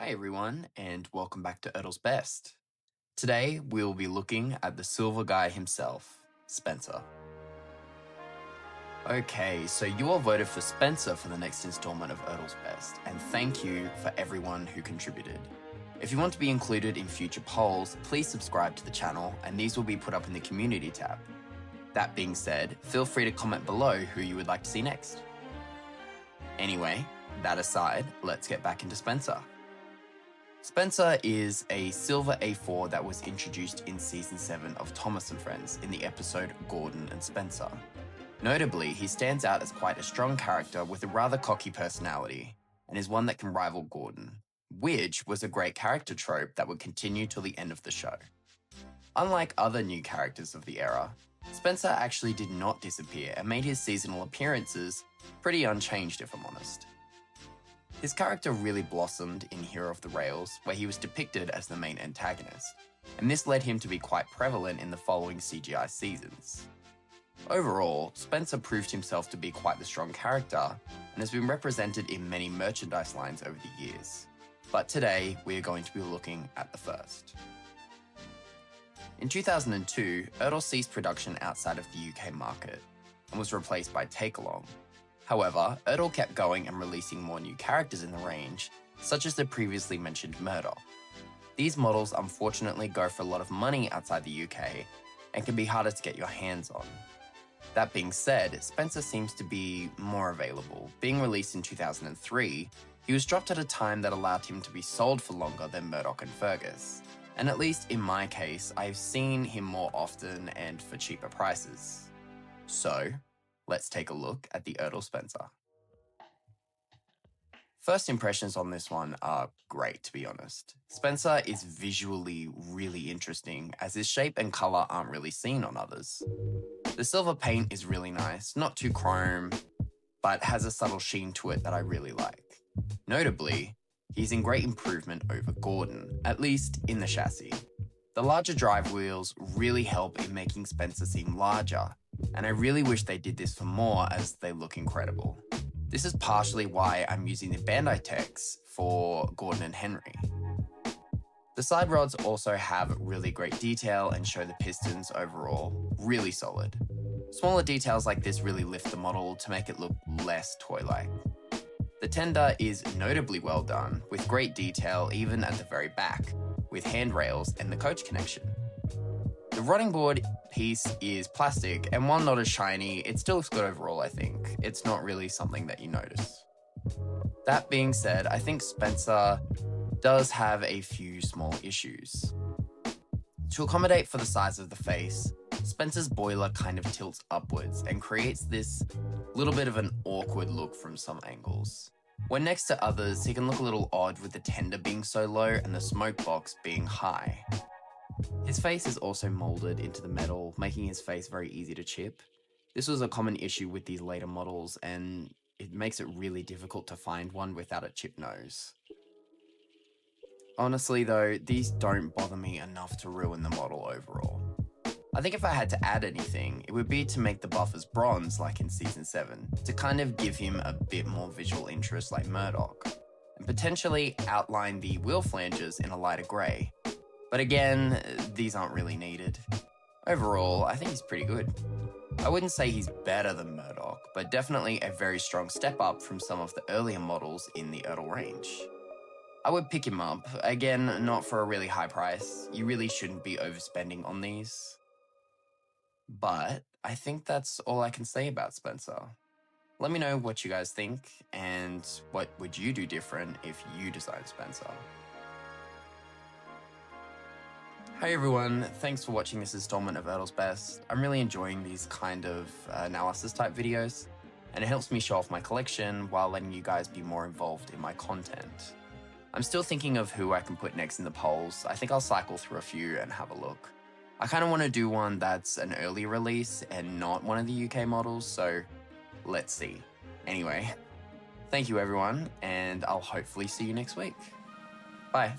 Hi everyone, and welcome back to Ertls Best. Today we'll be looking at the silver guy himself, Spencer. Okay, so you all voted for Spencer for the next installment of Ertls Best, and thank you for everyone who contributed. If you want to be included in future polls, please subscribe to the channel, and these will be put up in the community tab. That being said, feel free to comment below who you would like to see next. Anyway, that aside, let's get back into Spencer. Spencer is a silver A4 that was introduced in Season 7 of Thomas & Friends in the episode Gordon and Spencer. Notably, he stands out as quite a strong character with a rather cocky personality, and is one that can rival Gordon, which was a great character trope that would continue till the end of the show. Unlike other new characters of the era, Spencer actually did not disappear and made his seasonal appearances pretty unchanged, if I'm honest. His character really blossomed in Hero of the Rails, where he was depicted as the main antagonist, and this led him to be quite prevalent in the following CGI seasons. Overall, Spencer proved himself to be quite the strong character, and has been represented in many merchandise lines over the years. But today, we are going to be looking at the first. In 2002, Ertl ceased production outside of the UK market, and was replaced by Takealong. However, Ertl kept going and releasing more new characters in the range, such as the previously mentioned Murdoch. These models unfortunately go for a lot of money outside the UK, and can be harder to get your hands on. That being said, Spencer seems to be more available. Being released in 2003, he was dropped at a time that allowed him to be sold for longer than Murdoch and Fergus. And at least in my case, I've seen him more often and for cheaper prices. So, let's take a look at the Ertl Spencer. First impressions on this one are great, to be honest. Spencer is visually really interesting, as his shape and colour aren't really seen on others. The silver paint is really nice, not too chrome, but has a subtle sheen to it that I really like. Notably, he's in great improvement over Gordon, at least in the chassis. The larger drive wheels really help in making Spencer seem larger, and I really wish they did this for more, as they look incredible. This is partially why I'm using the Bandai techs for Gordon and Henry. The side rods also have really great detail and show the pistons overall really solid. Smaller details like this really lift the model to make it look less toy-like. The tender is notably well done, with great detail even at the very back, with handrails and the coach connection. The rotting board piece is plastic, and while not as shiny, it still looks good overall, I think. It's not really something that you notice. That being said, I think Spencer does have a few small issues. To accommodate for the size of the face, Spencer's boiler kind of tilts upwards and creates this little bit of an awkward look from some angles. When next to others, he can look a little odd with the tender being so low and the smoke box being high. His face is also moulded into the metal, making his face very easy to chip. This was a common issue with these later models, and it makes it really difficult to find one without a chipped nose. Honestly though, these don't bother me enough to ruin the model overall. I think if I had to add anything, it would be to make the buffers bronze like in Season 7, to kind of give him a bit more visual interest like Murdoch, and potentially outline the wheel flanges in a lighter grey. But again, these aren't really needed. Overall, I think he's pretty good. I wouldn't say he's better than Murdoch, but definitely a very strong step up from some of the earlier models in the Ertl range. I would pick him up, again, not for a really high price. You really shouldn't be overspending on these. But I think that's all I can say about Spencer. Let me know what you guys think, and what would you do different if you designed Spencer. Hi everyone, thanks for watching this installment of Ertls Best. I'm really enjoying these kind of analysis type videos, and it helps me show off my collection while letting you guys be more involved in my content. I'm still thinking of who I can put next in the polls. I think I'll cycle through a few and have a look. I kind of want to do one that's an early release and not one of the UK models, so let's see. Anyway, thank you everyone, and I'll hopefully see you next week. Bye.